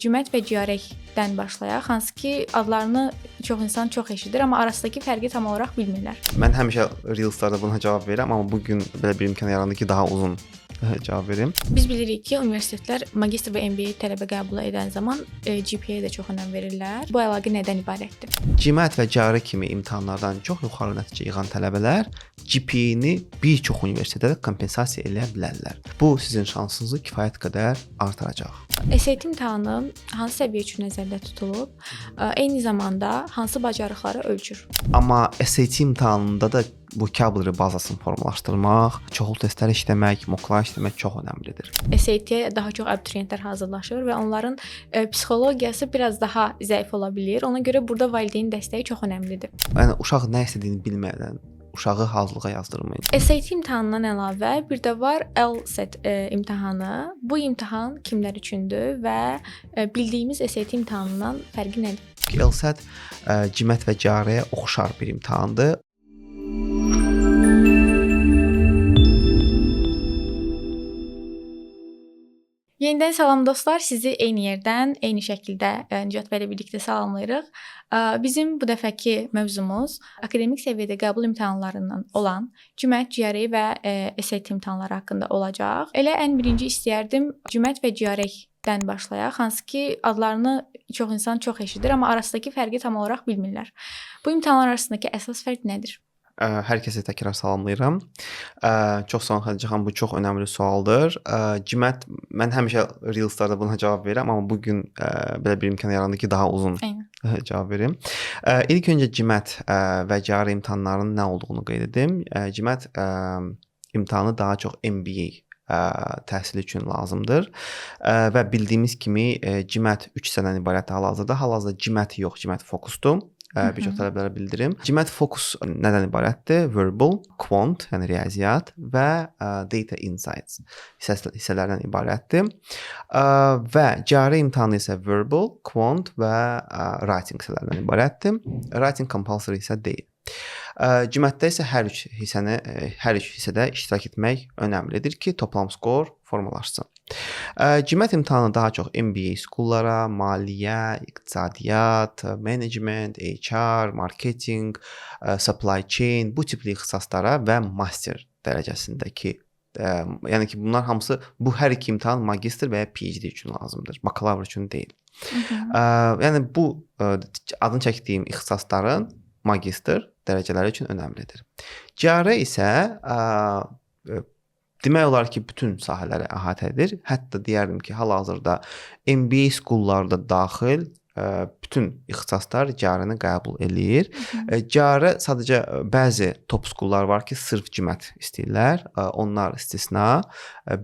Cümət və Ciyarəkdən başlayaq, hansı ki adlarını çox insan çox eşidir, amma arasındakı fərqi tam olaraq bilmirlər. Mən həmişə Reels'larda buna cavab verirəm, amma bugün belə bir imkan yarandı ki, daha uzun cavab verim. Biz bilirik ki, universitetlər magistr və MBA tələbə qəbul edən zaman GPA-yə də çox önəm verirlər. Bu əlaqə nədən ibarətdir? Cimət və Cari kimi imtahanlardan çox yuxarı nəticə yığan tələbələr GPA-ni bir çox universitetlərdə kompensasiya edə bilərlər. Bu sizin şansınızı kifayət qədər artıracaq. SAT imtahanı hansı səviyyə üçün nəzərdə tutulub? Eyni zamanda hansı bacarıqları ölçür? Amma SAT imtahanında da vocabulary bazasını formalaşdırmaq, çoxlu testlər işləmək, mocklar işləmək çox önəmlidir. SAT-yə daha çox abituriyentlər hazırlaşır və onların psixologiyası biraz daha zəif ola bilər. Ona görə burada valideyn dəstəyi çox önəmlidir. Yəni uşaq nə istədiyini bilmədən uşağı hazırlığa yazdırmayın. SAT imtahanından əlavə bir də var LSAT imtahanı. Bu imtahan kimlər üçündür və bildiyimiz SAT imtahanından fərqi nədir? LSAT Cimət və Cariyə oxşar bir imtahandır. Yenidən salam dostlar, sizi eyni yerdən, eyni şəkildə Nicat bəy ilə birlikdə salamlayırıq. Bizim bu dəfəki mövzumuz akademik səviyyədə qəbul imtahanlarından olan Cümət, Ciyarək və SAT imtahanları haqqında olacaq. Elə ən birinci istəyərdim Cümət və Ciyarəkdən başlayaq, hansı ki adlarını çox insan çox eşidir, amma arasındakı fərqi tam olaraq bilmirlər. Bu imtahanlar arasındakı əsas fərq nədir? Hər kəsə təkrar salamlayıram. Çox sağ olun Xədicə xanım, bu çox önəmli sualdır. Cimət, mən həmişə Reels'larda buna cavab verirəm, amma bugün belə bir imkan yarandı ki, daha uzun cavab verim. İlk öncə Cimət və Cari imtahanlarının nə olduğunu qeyd edim. Cimət imtahanı daha çox MBA təhsili üçün lazımdır və bildiyimiz kimi Cimət 3 hissədən ibarətdir hal-hazırda. Hal-hazırda Cimət yox, Cimət fokusdur. Bir çox tələbələrə bildirim. Cimət fokus nədən ibarətdir? Verbal, quant, yəni riyaziyyat və data insights hissələrdən ibarətdir. Və cari imtahanı isə verbal, quant və writing hissələrdən ibarətdir. Writing compulsory hissə deyil. Cimətdə isə hər üç hissədə iştirak etmək önəmlidir ki, toplam skor formalaşsın. Cimət imtahanı daha çox MBA skullara, maliyyə, iqtisadiyyat, management, HR, marketing, supply chain, bu tipli ixtisaslara və master dərəcəsindəki, yəni ki, bunlar hamısı, bu hər iki imtahan magistr və ya PhD üçün lazımdır, bakalavr üçün deyil. Yəni bu adını çəkdiyim ixtisasların magistr dərəcələri üçün önəmlidir. Cari isə demək olar ki, bütün sahələri əhatə edir. Hətta deyərdim ki, hal-hazırda MBA skullarda daxil bütün ixtisaslar Carini qəbul eləyir. Cari sadəcə bəzi top skullar var ki, sırf Cimət istəyirlər. Onlar istisna.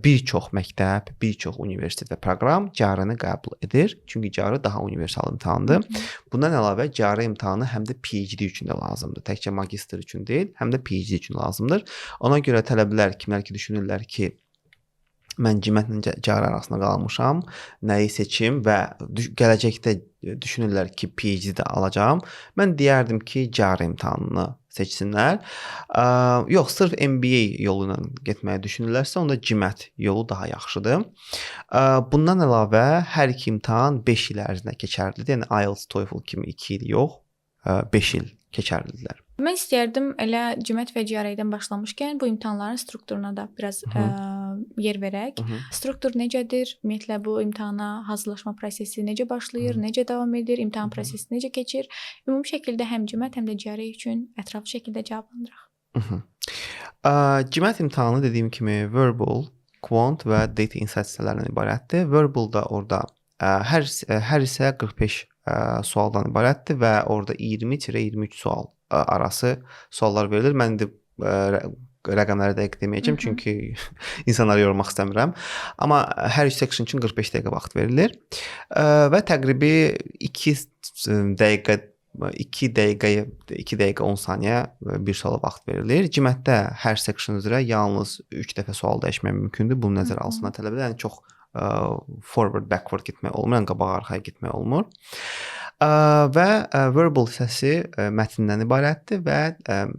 Bir çox məktəb, bir çox universitet və proqram Carini qəbul edir. Çünki Cari daha universal imtahandır. Bundan əlavə Cari imtahanı həm də PhD üçün də lazımdır. Təkcə magistr üçün deyil, həm də PhD üçün lazımdır. Ona görə tələbələr kimlər ki düşünürlər ki, mən Cimətlə Cari arasında qalmışam, nəyi seçim və gələcəkdə düşünürlər ki, PhD də alacağam. Mən deyərdim ki, Cari imtahanını seçsinlər. Yox, sırf MBA yolu ilə getməyi düşünürlərsə, onda Cimət yolu daha yaxşıdır. Bundan əlavə hər iki imtahan 5 il ərzində keçərlidir. Yəni IELTS, TOEFL kimi 2 il yox, 5 il keçərlidirlər. Mən istəyərdim elə Cümət və Ciyarəkdən başlamışkən bu imtahanların strukturuna da biraz yer verək. Struktur necədir? Ümumiyyətlə bu imtahana hazırlaşma prosesi necə başlayır, necə davam edir, imtahan prosesi necə keçir? Ümumi şəkildə həm Cümət, həm də Ciyarək üçün ətraflı şəkildə cavablandıraq. Cimət imtahanı dediyim kimi verbal, quant və data insights hissələrindən ibarətdir. Verbalda orada hər hissə 45 sualdan ibarətdir və orada 20-23 sual arası suallar verilir. Mən indi rəqəmləri dəqiq deməyəcəm, çünki insanları yormaq istəmirəm. Amma hər üç section üçün 45 dəqiqə vaxt verilir və təqribi 2 dəqiqə 10 saniyə bir suala vaxt verilir. Cimətdə hər section üzrə yalnız 3 dəfə sual dəyişmək mümkündür. Bunu nəzərə alsınlar tələbələr. Yəni çox forward, backward getmək olmur, yəni qabağa, arxaya getmək olmur. Və verbal hissəsi mətndən ibarətdir və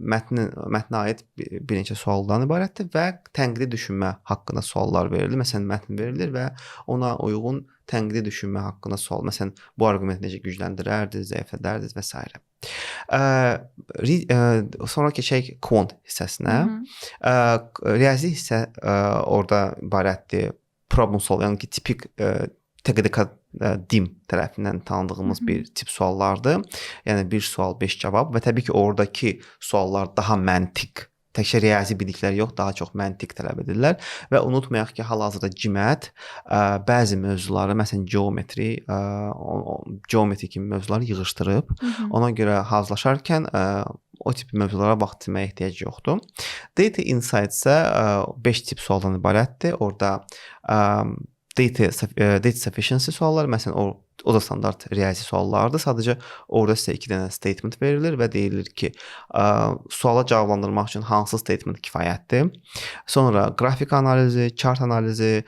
mətnə aid bir neçə sualdan ibarətdir və tənqidi düşünmə haqqında suallar verilir. Məsələn, mətn verilir və ona uyğun tənqidi düşünmə haqqında sual. Məsələn, bu arqumenti necə gücləndirərdiniz, zəiflədərdiniz və s. Sonra keçək quant hissəsinə. Riyazi hissə orada ibarətdir. Problem solve, yəni ki, tipik TQDK DIM tərəfindən tanıdığımız bir tip suallardır. Yəni bir sual, 5 cavab və təbii ki, oradakı suallar daha məntiq, təkcə riyazi biliklər yox, daha çox məntiq tələb edirlər və unutmayaq ki, hal-hazırda GMAT bəzi mövzuları, məsələn, geometri kimi mövzuları yığışdırıb. Ona görə hazırlaşarkən o tip mövzulara vaxt itirməyə ehtiyac yoxdur. Data Insight isə 5 tip sualdan ibarətdir. Orada data sufficiency suallar, məsələn, o da standart riyazi suallardır. Sadəcə orada sizə 2 dənə statement verilir və deyilir ki, suala cavablandırmaq üçün hansı statement kifayətdir. Sonra qrafik analizi, chart analizi,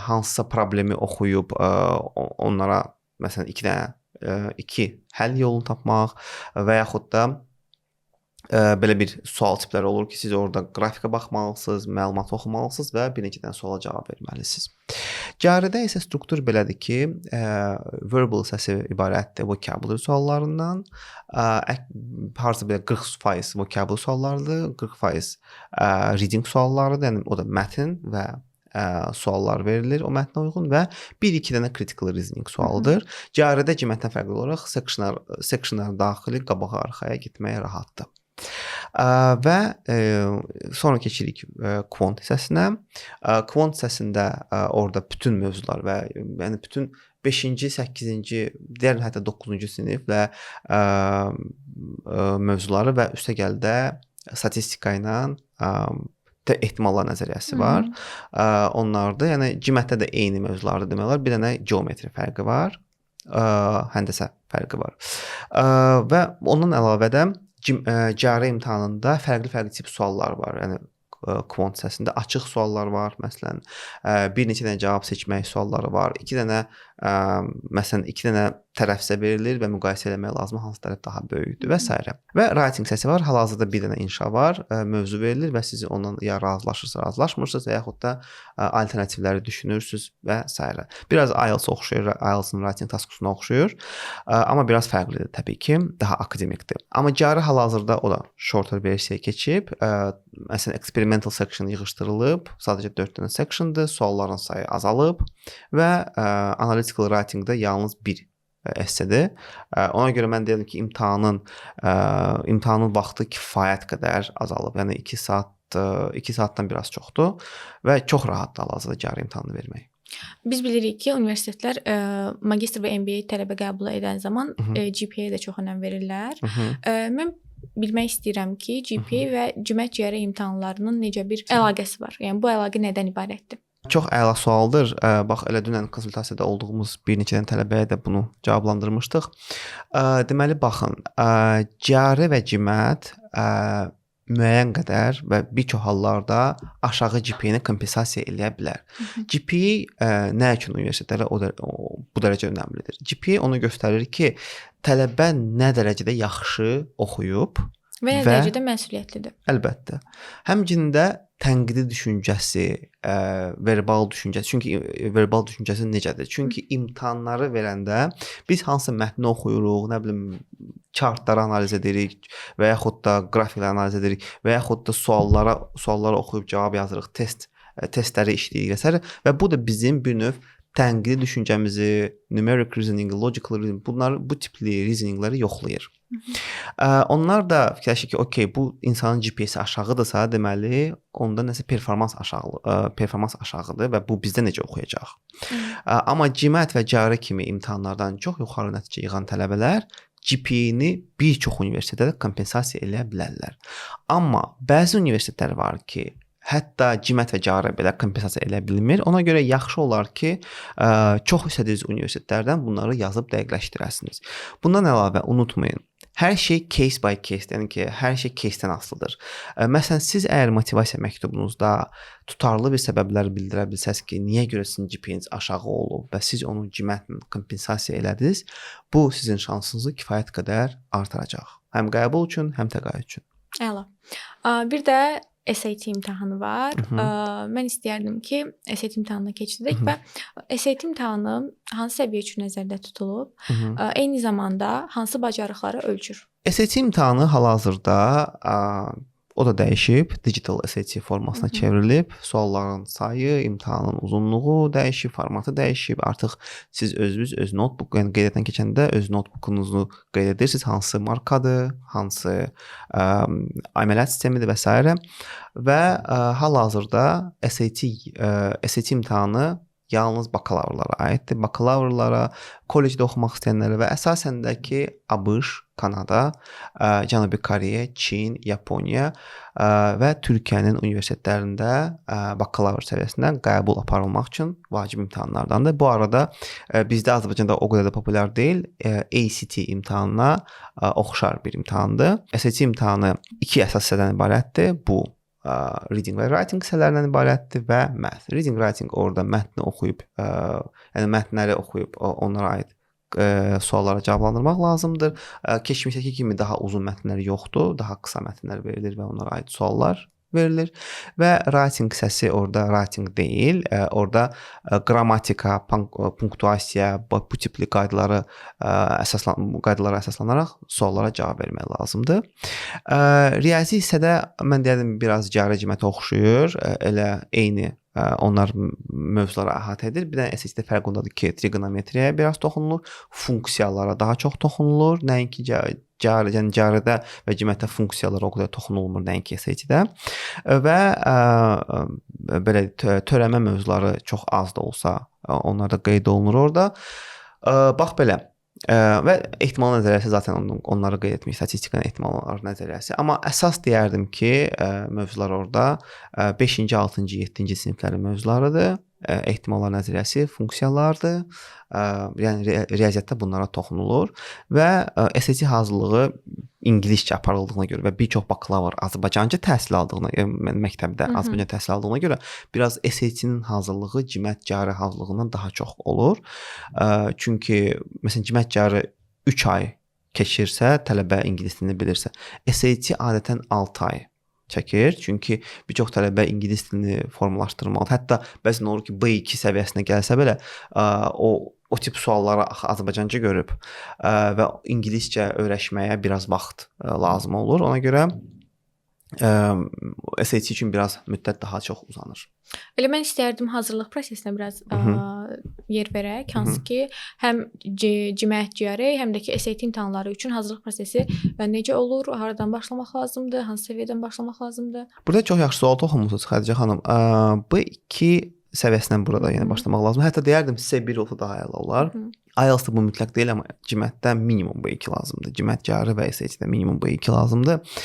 hansısa problemi oxuyub onlara məsələn 2 dənə 2 həll yolunu tapmaq və yaxud da belə bir sual tipləri olur ki, siz orada qrafika baxmalısınız, məlumat oxumalısınız və bir neçə dənə suala cavab verməlisiniz. Caridə isə struktur belədir ki, verbal hissəsi ibarətdir vocabulary suallarından. Harca belə 40% vocabulary suallardır, 40% reading suallarıdır, yəni o da mətn və suallar verilir o mətnə uyğun və 1-2 dənə critical reasoning sualıdır. Caridə qiymətdən fərqli olaraq sectionlar daxili qabağa arxaya getməyə rahatdır. Və sonra keçirik quant hissəsinə. Quant hissəsində orada bütün mövzular və yəni bütün 5-ci, 8-ci, digər hətta 9-cu sinif və mövzuları və üstəgəldə statistika ilə ehtimallar nəzəriyyəsi var. Onlardır. Yəni GMAT-də də eyni mövzulardır demək olar. Bir dənə geometri fərqi var. Həndəsə fərqi var. Və ondan əlavə də cari imtahanında fərqli tip suallar var. Yəni quant hissəsində açıq suallar var, məsələn, bir neçə dənə cavab seçmək sualları var. 2 dənə məsələn 2 dənə tərəfsə verilir və müqayisə etmək lazım hansı tərəf daha böyükdür və s. Və writing hissəsi var. Hal-hazırda bir dənə inşa var. Mövzu verilir və siz ondan ya razılaşırsınız, razılaşmırsınız və yaxud da alternativləri düşünürsünüz və s. Biraz IELTS oxşuyur, IELTS-ın writing taskına oxşuyur. Amma biraz fərqlidir təbii ki, daha akademikdir. Amma cari hal-hazırda o da shorter versiyaya keçib, məsələn experimental section yığışdırılıb, sadəcə 4 dənə sectiondur, sualların sayı azalıb və analytical writing-də yalnız bir essedir. Ona görə mən deyirəm ki, imtahanın vaxtı kifayət qədər azalıb. Yəni 2 saatdan biraz çoxdur və çox rahatdır hal-hazırda cari imtahanı vermək. Biz bilirik ki, universitetlər magistr və MBA tələbə qəbul edən zaman GPA-yə də çox önəm verirlər. Mən bilmək istəyirəm ki, GPA və GMAT cari imtahanlarının necə bir əlaqəsi var? Yəni bu əlaqə nədən ibarətdir? Çox əla sualdır. Bax, elə dünən konsultasiyada olduğumuz bir neçə dənə tələbəyə də bunu cavablandırmışdıq. Deməli, baxın, cari və GMAT müəyyən qədər və bir çox hallarda aşağı GPA-ni kompensasiya eləyə bilər. GPA nə üçün universitetlərə bu dərəcə önəmlidir? GPA onu göstərir ki, tələbə nə dərəcədə yaxşı oxuyub və nə dərəcədə məsuliyyətlidir. Əlbəttə. Həmçinin tənqidi düşüncəsi, verbal düşüncəsi. Çünki verbal düşüncəsi necədir? Çünki imtahanları verəndə biz hansı mətni oxuyuruq, nə bilim, chartları analiz edirik və yaxud da qrafikləri analiz edirik və yaxud da sualları oxuyub cavab yazırıq, testləri işləyirik və s. Və bu da bizim bir növ tənqidi düşüncəmizi, numeric reasoning, logical reasoning, bu tipli reasoningləri yoxlayır. Onlar da fikirləşir ki, okey, bu insanın GPA-si aşağıdırsa, deməli, onda nəsə performans aşağıdır və bu bizdə necə oxuyacaq. Amma GMAT və cari kimi imtahanlardan çox yuxarı nəticə yığan tələbələr GPA-ni bir çox universitetlərdə kompensasiya eləyə bilərlər. Amma bəzi universitetlər var ki, hətta GMAT və cari belə kompensasiya eləyə bilmir. Ona görə yaxşı olar ki, çox istədiyiniz universitetlərdən bunları yazıb dəqiqləşdirəsiniz. Bundan əlavə unutmayın, Hər şey case by case, yəni ki, hər şey case-dən asılıdır. Məsələn, siz əgər motivasiya məktubunuzda tutarlı bir səbəblər bildirə bilsəz ki, niyə görə sizin GPA-niz aşağı olub və siz onu qiymətlə kompensasiya elədiniz, bu sizin şansınızı kifayət qədər artıracaq. Həm qəbul üçün, həm təqaüd üçün. Əla. Bir də SAT imtahanı var. Mən istəyərdim ki, SAT imtahanına keçidək və SAT imtahanı hansı səviyyə üçün nəzərdə tutulub? Eyni zamanda hansı bacarıqları ölçür? SAT imtahanı hal-hazırda o da dəyişib, digital SAT formasına çevrilib. Sualların sayı, imtahanın uzunluğu dəyişib, formatı dəyişib. Artıq siz özünüz öz notebook, yəni qeyddən keçəndə öz notebookunuzu qeyd edirsiniz, hansı markadır, hansı əməliyyat sistemidir və s. Və hal-hazırda SAT imtahanı yalnız bakalavrlara aiddir. Bakalavrlara, kollecdə oxumaq istəyənlərə və əsasən də ki, ABŞ, Kanada, Cənubi Koreya, Çin, Yaponiya və Türkiyənin universitetlərində bakalavr səviyyəsindən qəbul aparılmaq üçün vacib imtahanlardandır. Bu arada bizdə Azərbaycanda o qədər də populyar deyil. ACT imtahanına oxşar bir imtahandır. SAT imtahanı 2 əsas hissədən ibarətdir. Bu reading və writing hissələrindən ibarətdir və math. Reading, writing orada mətni oxuyub, yəni mətnləri oxuyub onlara aid suallara cavablandırmaq lazımdır. Keçmişdəki kimi daha uzun mətnlər yoxdur, daha qısa mətnlər verilir və onlara aid suallar verilir və writing hissəsi orada writing deyil, orada qrammatika, punktuasiya, bu tipli qaydalara əsaslanaraq suallara cavab vermək lazımdır. Riyazi hissədə mən deyirəm biraz cari qiymətə oxşuyur, elə eyni onlar mövzuları əhatə edir. Bir də SAT-də fərq ondadır ki, trigonometriyaya biraz toxunulur, funksiyalara daha çox toxunulur, nəinki caridə və qiymətdə funksiyalara o qədər toxunulmur, nəinki SAT-də. Və belə törəmə mövzuları çox az da olsa, onlar da qeyd olunur orada. Bax belə. Və ehtimal nəzəriyyəsi zaten onları qeyd etmiş, statistikanın ehtimal nəzəriyyəsi. Amma əsas deyərdim ki, mövzular orada 5-ci, 6-cı, 7-ci siniflərin mövzularıdır. Ehtimallar nəzəriyyəsi funksiyalardır. Yəni riyaziyyatda bunlara toxunulur və SAT hazırlığı ingiliscə aparıldığına görə və bir çox bakalavr Azərbaycanca təhsil aldığına, məktəbdə Azərbaycan təhsil aldığına görə biraz SAT-nin hazırlığı qiymət cari hazırlığından daha çox olur. Çünki məsələn qiymət cari 3 ay keçirsə, tələbə ingilis dilini bilirsə, SAT adətən 6 ay çəkir. Çünki bir çox tələbə ingilis dilini formalaşdırmalı. Hətta bəzən olur ki, B2 səviyyəsinə gəlsə belə o tip sualları Azərbaycanca görüb və ingiliscə öyrəşməyə biraz vaxt lazım olur. Ona görə SAT üçün biraz müddət daha çox uzanır. Elə mən istərdim hazırlıq prosesinə biraz yer verək. Hansı ki, həm qiymət cari, həm də ki, SAT imtahanları üçün hazırlıq prosesi necə olur, haradan başlamaq lazımdır, hansı səviyyədən başlamaq lazımdır? Burada çox yaxşı sual toxunmusunuz Xədicə xanım. B2 səviyyəsindən burada yəni başlamaq lazımdır. Hətta deyərdim sizə bir olsa daha əla olar. IELTS-da bu mütləq deyil, amma qiymətdə minimum B2 lazımdır. Qiymət cari və SAT-də minimum B2 lazımdır.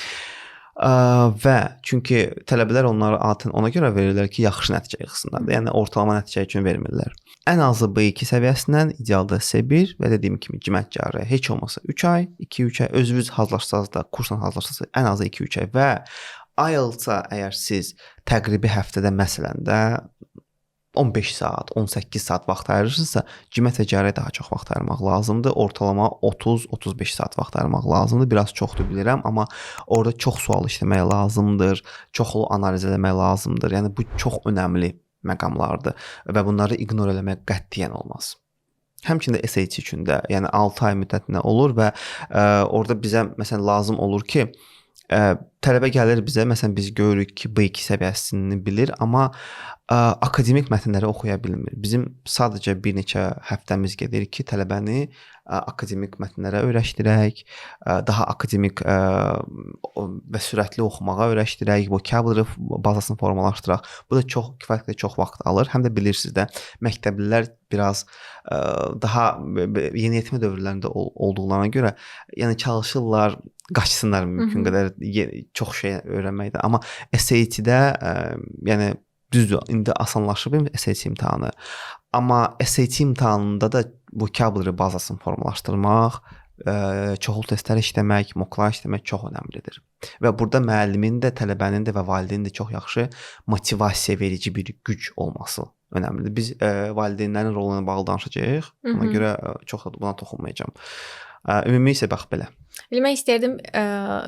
Və çünki tələbələr onları ona görə verirlər ki, yaxşı nəticə yığsınlar. Yəni ortalama nəticə üçün vermirlər. Ən azı B2 səviyyəsindən idealda C1 və dediyim kimi qiymət cari heç olmasa 3 ay, 2-3 ay özünüz hazırlaşsanız da, kursla hazırlaşsanız ən azı 2-3 ay və IELTS-a əgər siz təqribi həftədə məsələn də 15 saat, 18 saat vaxt ayırırsınızsa, qiymət və cariyə daha çox vaxt ayırmaq lazımdır. Ortalama 30-35 saat vaxt ayırmaq lazımdır. Biraz çoxdur bilirəm, amma orada çox sual işləmək lazımdır, çoxlu analiz eləmək lazımdır. Yəni bu çox önəmli məqamlardır və bunları ignor eləmək qətiyyən olmaz. Həmçinin də SAT üçün də, yəni 6 ay müddətinə olur və orada bizə məsələn lazım olur ki, tələbə gəlir bizə, məsələn biz görürük ki, B2 səviyyəsini bilir, amma akademik mətnləri oxuya bilmir. Bizim sadəcə bir neçə həftəmiz gedir ki, tələbəni akademik mətnlərə öyrəşdirək, daha akademik və sürətli oxumağa öyrəşdirək, vocabulary bazasını formalaşdıraq. Bu da kifayət çox vaxt alır. Həm də bilirsiniz də, məktəblilər biraz daha yeniyetmə dövrlərində olduqlarına görə, yəni çalışırlar, qaçsınlar mümkün qədər çox şey öyrənməkdə. Amma SAT-də yəni düzdür, indi asanlaşıb SAT imtahanı. Amma SAT imtahanında da vocabulary bazasını formalaşdırmaq çoxlu testlər işləmək, mocklar işləmək çox önəmlidir. Və burada müəllimin də, tələbənin də və valideynin də çox yaxşı motivasiya verici bir güc olması önəmlidir. Biz valideynlərin rolu ilə bağlı danışacağıq. Ona görə çox da buna toxunmayacağam. Ümumi isə bax belə. Bilmək istərdim,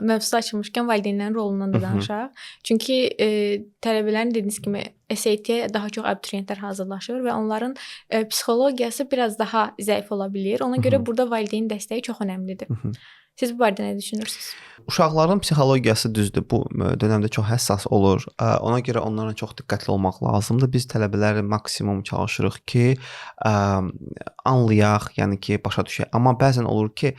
mövzusu açılmışkən valideynlərin rolundan da danışaq. Çünki tələbələrin dediyiniz kimi SAT-yə daha çox abituriyentlər hazırlaşır və onların psixologiyası biraz daha zəif ola bilər. Ona görə burada valideyn dəstəyi çox önəmlidir. Siz bu barədə nə düşünürsünüz? Uşaqların psixologiyası düzdür. Bu dönəmdə çox həssas olur. Ona görə onlara çox diqqətli olmaq lazımdır. Biz tələbələri maksimum çalışırıq ki, anlayaq, yəni ki, başa düşək. Amma bəzən olur ki,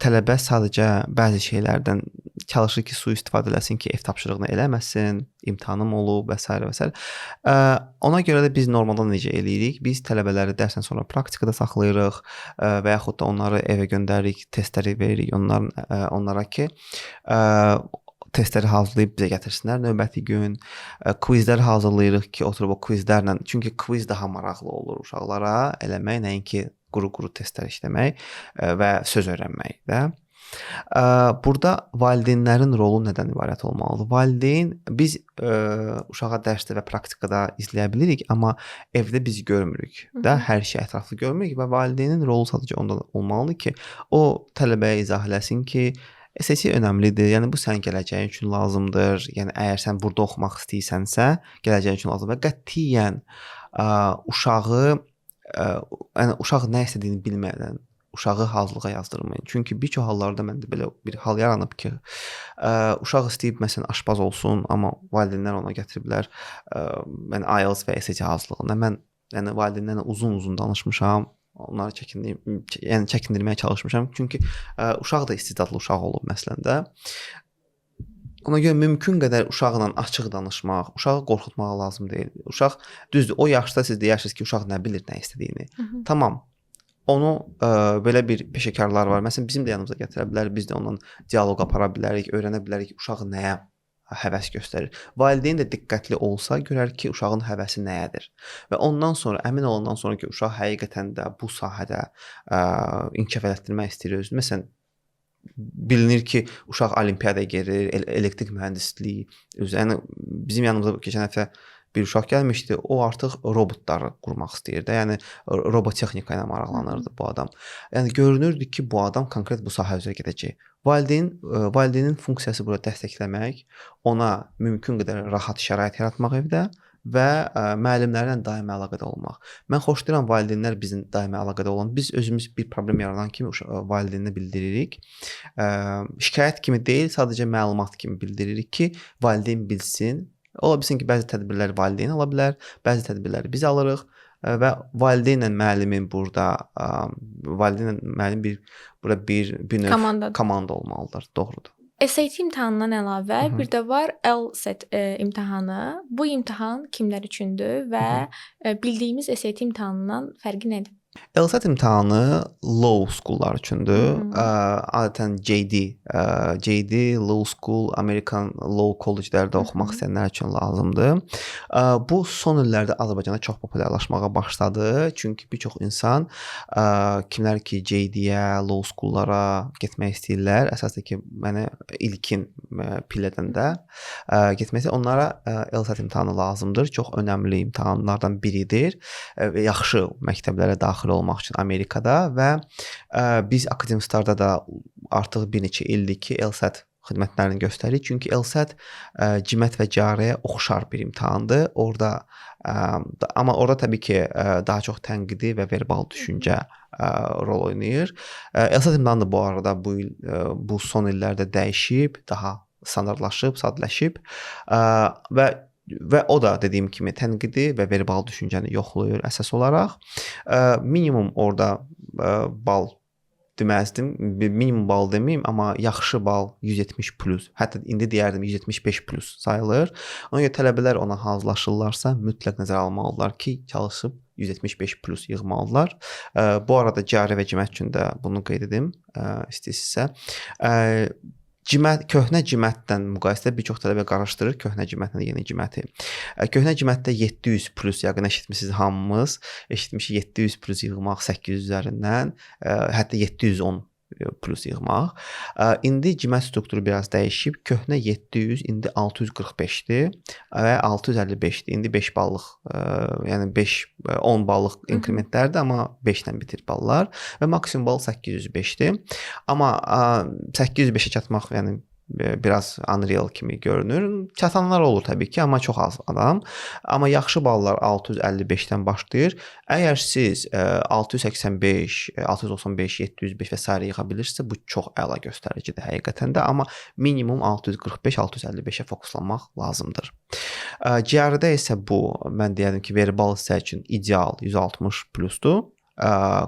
tələbə sadəcə bəzi şeylərdən çalışır ki, sui-istifadə eləsin ki, ev tapşırığını eləməsin, imtahanım olub və s. və s. Ona görə də biz normalda necə eləyirik? Biz tələbələri dərsdən sonra praktikada saxlayırıq və yaxud da onları evə göndəririk, testləri veririk onlara ki, testləri hazırlayıb bizə gətirsinlər növbəti gün. Quizlər hazırlayırıq ki, oturub o quizlərlə, çünki quiz daha maraqlı olur uşaqlara eləmək, nəinki quru-quru testlər işləmək və söz öyrənmək də. Burada valideynlərin rolu nədən ibarət olmalıdır? Valideyn biz uşağa dərsdə və praktikada izləyə bilirik, amma evdə biz görmürük də, hər şey ətraflı görmürük və valideynin rolu sadəcə ondan olmalıdır ki, o tələbəyə izah eləsin ki, SAT önəmlidir. Yəni bu sənin gələcəyin üçün lazımdır. Yəni əgər sən burada oxumaq istəyirsənsə, gələcəyin üçün lazımdır. Və qətiyyən uşaq nə istədiyini bilmədən uşağı hazırlığa yazdırmayın. Çünki bir çox hallarda məndə belə bir hal yaranıb ki, uşaq istəyib məsələn aşpaz olsun, amma valideynlər ona gətiriblər IELTS və SAT hazırlığında. Mən yəni valideynlərlə uzun-uzun danışmışam. Onları çəkindirməyə çalışmışam. Çünki uşaq da istedadlı uşaq olub məslində. Ona görə mümkün qədər uşaqla açıq danışmaq, uşağı qorxutmaq lazım deyil. Uşaq düzdür, o yaşda siz deyirsiniz ki, uşaq nə bilir nə istədiyini. Tamam. Onu belə bir peşəkarlar var. Məsələn, bizim də yanımıza gətirə bilər, biz də ondan dialoq apara bilərik, öyrənə bilərik uşaq nəyə həvəs göstərir. Valideyn də diqqətli olsa görər ki, uşağın həvəsi nəyədir. Və ondan sonra, əmin olandan sonra ki, uşaq həqiqətən də bu sahədə inkişaf etdirmək istəyir özünü. Məsələn, bilinir ki, uşaq olimpiyadaya gedir, elektrik mühəndisliyi, yəni bizim yanımıza keçən həftə bir uşaq gəlmişdi, o artıq robotları qurmaq istəyirdi. Yəni robotexnika ilə maraqlanırdı bu adam. Yəni görünürdü ki, bu adam konkret bu sahə üzrə gedəcək. Valideynin funksiyası burada dəstəkləmək, ona mümkün qədər rahat şərait yaratmaq evdə və müəllimlərlə daimi əlaqədə olmaq. Mən xoşlayıram valideynlər bizim daimi əlaqədə olan. Biz özümüz bir problem yaradan kimi valideyninə bildiririk. Şikayət kimi deyil, sadəcə məlumat kimi bildiririk ki, valideyn bilsin. Ola bilsin ki, bəzi tədbirləri valideyn ala bilər, bəzi tədbirləri biz alırıq və valideynlə müəllimin burada bir növ komanda olmalıdır. Doğrudur. SAT imtahanından əlavə bir də var LSAT imtahanı. Bu imtahan kimlər üçündür və bildiyimiz SAT imtahanından fərqi nədir? LSAT imtahanı law schoollar üçündür. Adətən JD, Law School, American Law College-lərdə oxumaq istəyənlər üçün lazımdır. Bu son illərdə Azərbaycanda çox populyarlaşmağa başladı. Çünki bir çox insan kimlər ki JD-yə, Law School-lara getmək istəyirlər, əsasında ki, mənə ilkin pillədən də getmək istəyir. Onlara LSAT imtahanı lazımdır. Çox önəmli imtahanlardan biridir. Yaxşı məktəblərə daxil olmaq üçün Amerikada və biz Akademik Starda da artıq bir neçə ildir ki, LSAT xidmətlərini göstərir. Çünki LSAT GMAT və CAR-yə oxşar bir imtahandır. Amma orada təbii ki, daha çox tənqidi və verbal düşüncə rol oynayır. LSAT imtahanı da bu arada bu son illərdə dəyişib, daha standartlaşıb, sadələşib və o da dediyim kimi tənqidi və verbal düşüncəni yoxlayır əsas olaraq. Minimum orada bal deməzdim, minimum bal deməyim, amma yaxşı bal 170 plus, hətta indi deyərdim 175 plus sayılır. Ona görə tələbələr ona hazırlaşırlarsa mütləq nəzərə almalıdırlar ki, çalışıb 175 plus yığmalıdırlar. Bu arada CAR və GMAT üçün də bunu qeyd edim istəyirsinizsə. Köhnə GMAT-dən müqayisədə bir çox tələbə qarışdırır köhnə GMAT-lə yeni GMAT-i. Köhnə GMAT-də 700 plus yəqin eşitmisiniz hamımız. Eşitmişik 700 plus yığmaq 800 üzərindən, hətta 710 plus yığmaq. İndi GMAT strukturu biraz dəyişib. Köhnə 700, indi 645-dir və 655-dir. İndi 5 ballıq, yəni 10 ballıq inkrementlərdir, amma 5-lə bitir ballar və maksimum bal 805-dir. Amma 805-ə çatmaq, yəni biraz unreal kimi görünür. Çatanlar olur təbii ki, amma çox az adam. Amma yaxşı ballar 655-dən başlayır. Əgər siz 685, 695, 705 və s. yığa bilirsinizsə, bu çox əla göstəricidir həqiqətən də, amma minimum 645, 655-ə fokuslanmaq lazımdır. GR-də isə bu, mən deyərdim ki, verbal hissə üçün ideal 160 plusdur.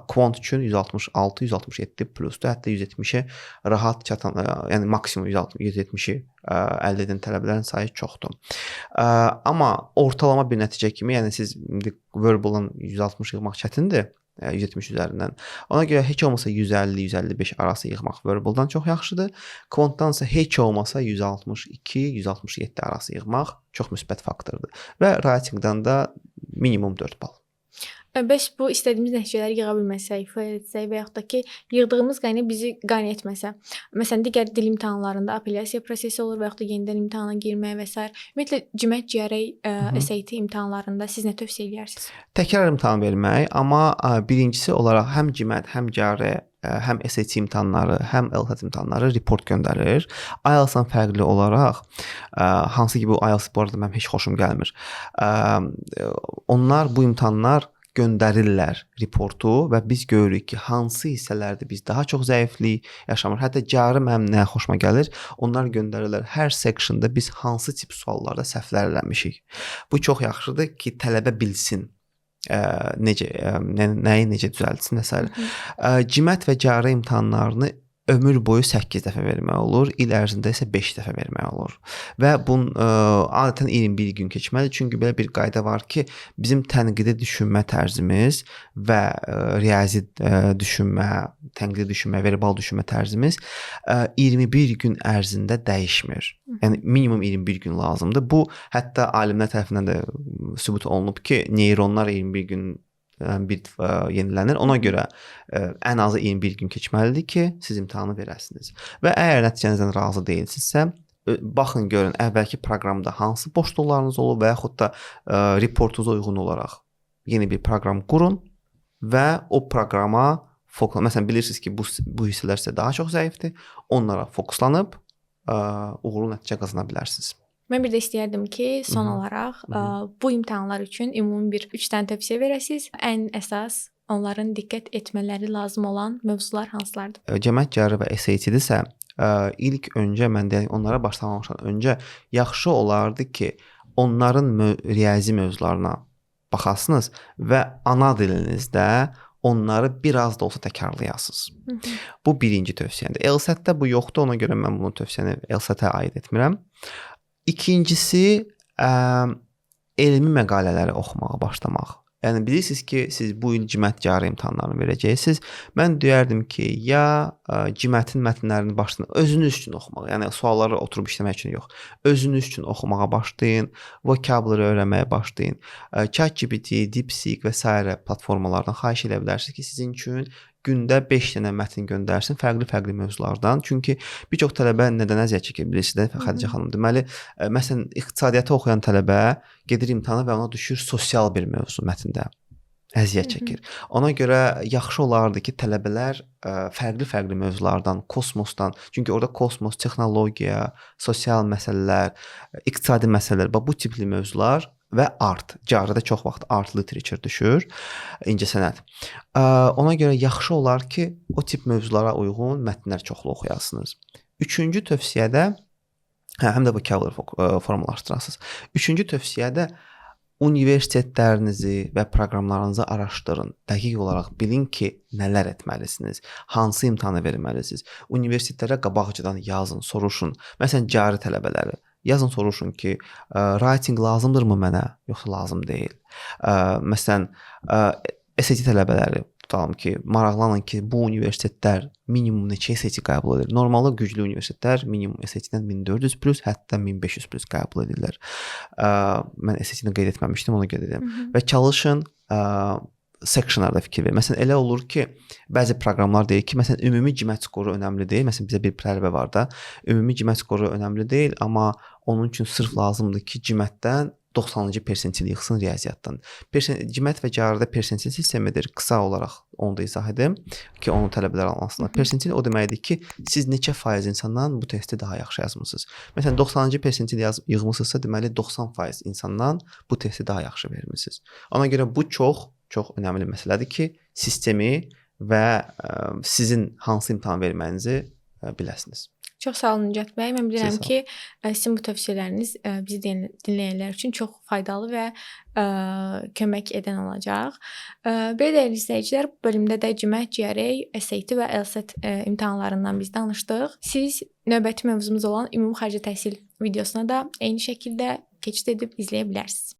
Quant üçün 166, 167 plusdur. Hətta 170-ə rahat çatan, yəni maksimum 170-i əldə edən tələbələrin sayı çoxdur. Amma ortalama bir nəticə kimi, yəni siz indi verbaldan 160 yığmaq çətindir, 170 üzərindən. Ona görə heç olmasa 150-155 arası yığmaq verbaldan çox yaxşıdır. Quantdansa heç olmasa 162-167 arası yığmaq çox müsbət faktordur. Və writingdan da minimum 4 bal. Bəs bu istədiyimiz nəticələri yığa bilməsək, ifadə etsək və yaxud da ki, yığdığımız qane bizi qane etməsə, məsələn, digər dil imtahanlarında apellyasiya prosesi olur və yaxud da yenidən imtahana girmək və s. Ümumiyyətlə, GMAT, GRE, SAT imtahanlarında siz nə tövsiyə edirsiniz? Təkrar imtahan vermək, amma birincisi olaraq həm GMAT, həm GRE, həm SAT imtahanları, həm LSAT imtahanları report göndərir. IELTS-dan fərqli olaraq, hansı ki bu IELTS bu arada mənim heç xoşum gəlmir. Onlar bu imtahanlar göndərirlər reportu və biz görürük ki, hansı hissələrdə biz daha çox zəiflik yaşamır. Hətta GR mənim nə xoşuma gəlir, onlar göndərirlər hər sectionda biz hansı tip suallarda səhvlər eləmişik. Bu çox yaxşıdır ki, tələbə bilsin nəyi necə düzəltsin və s. GMAT və GR imtahanlarını ömür boyu 8 dəfə vermək olur, il ərzində isə 5 dəfə vermək olur. Və bunun adətən 21 gün keçməlidir. Çünki belə bir qayda var ki, bizim tənqidi düşünmə tərzimiz və riyazi düşünmə, tənqidi düşünmə, verbal düşünmə tərzimiz 21 gün ərzində dəyişmir. Yəni minimum 21 gün lazımdır. Bu hətta alimlər tərəfindən də sübut olunub ki, neyronlar 21 gün bir yenilənir. Ona görə ən azı 21 gün keçməlidir ki, siz imtahanı verəsiniz. Və əgər nəticənizdən razı deyilsinizsə, baxın görün əvvəlki proqramda hansı boşluqlarınız olub və yaxud da reportunuza uyğun olaraq yeni bir proqram qurun və o proqrama məsələn bilirsiniz ki, bu hissələr sizə daha çox zəifdir. Onlara fokuslanıb uğurlu nəticə qazana bilərsiniz. Mən bir də istəyərdim ki, son olaraq bu imtahanlar üçün ümumi bir 3 dənə tövsiyə verəsiniz. Ən əsas onların diqqət etmələri lazım olan mövzular hansılardır? GMAT, GRE və SAT-dirsə, ilk öncə mən deyək onlara başlamamışdan öncə yaxşı olardı ki, onların riyazi mövzularına baxasınız və ana dilinizdə onları biraz da olsa təkrarlayasınız. Bu birinci tövsiyədir. LSAT-də bu yoxdur, ona görə mən bunu tövsiyəni LSAT-ə aid etmirəm. İkincisi, elmi məqalələri oxumağa başlamaq. Yəni bilirsiniz ki, siz bu il GMAT, GRE imtahanlarını verəcəksiniz. Mən deyərdim ki, ya GMAT-in mətnlərini başlayın, özünüz üçün oxumaq. Yəni sualları oturub işləmək üçün yox. Özünüz üçün oxumağa başlayın, vokabları öyrənməyə başlayın. ChatGPT, DeepSeek və s. platformalardan xahiş edə bilərsiniz ki, sizin üçün gündə 5 dənə mətn göndərsin fərqli-fərqli mövzulardan. Çünki bir çox tələbə nədən əziyyət çəkir bilirsiniz də Xədicə xanım. Deməli, məsələn, iqtisadiyyatı oxuyan tələbə gedir imtahana və ona düşür sosial bir mövzu mətndə. Əziyyət çəkir. Ona görə yaxşı olardı ki, tələbələr fərqli-fərqli mövzulardan, kosmosdan, çünki orada kosmos, texnologiya, sosial məsələlər, iqtisadi məsələlər, bu tipli mövzular və art. GRE-də çox vaxt art literature düşür, incəsənət. Ona görə yaxşı olar ki, o tip mövzulara uyğun mətnlər çoxlu oxuyasınız. Üçüncü tövsiyədə, həm də vocabulary formalaşdırasınız. Üçüncü tövsiyədə universitetlərinizi və proqramlarınızı araşdırın. Dəqiq olaraq bilin ki, nələr etməlisiniz, hansı imtahanı verməlisiniz. Universitetlərə qabaqcadan yazın, soruşun. Məsələn, GRE tələbələri. Yazın, soruşun ki, writing lazımdırmı mənə, yoxsa lazım deyil. Məsələn, SAT tələbələri tutalım ki, maraqlanın ki, bu universitetlər minimum neçə SAT qəbul edir. Normalda güclü universitetlər minimum SAT-dən 1400 plus, hətta 1500 plus qəbul edirlər. Mən SAT-ni qeyd etməmişdim, ona görə dedim. Və çalışın sectionlarda fikir ver. Məsələn, elə olur ki, bəzi proqramlar deyir ki, məsələn, ümumi qiymət skoru önəmli deyil. Məsələn, bizə bir tələbə var da, ümumi qiymət skoru önəmli deyil, amma onun üçün sırf lazımdır ki, qiymətdən 90-cı persentil yığsın riyaziyyatdan. Qiymət və gəlirdə persentil sistemidir. Qısa olaraq onu da izah edim ki, onu tələbələr anlasınlar. Persentil o deməkdir ki, siz neçə faiz insandan bu testi daha yaxşı yazmısınız. Məsələn, 90-cı persentil yığmısınızsa, deməli 90% insandan bu testi daha yaxşı vermisiniz. Ona görə bu çox önəmli məsələdir ki, sistemi və sizin hansı imtahan vermənizi biləsiniz. Çox sağ olun Nicat bəy. Mən bilirəm ki, sizin bu tövsiyələriniz bizi dinləyənlər üçün çox faydalı və kömək edən olacaq. Belə dəyərli izləyicilər, bu bölümdə də GMAT, GRE, SAT və LSAT imtahanlarından biz danışdıq. Siz növbəti mövzumuz olan ümumi xarici təhsil videosuna da eyni şəkildə keçid edib izləyə bilərsiniz.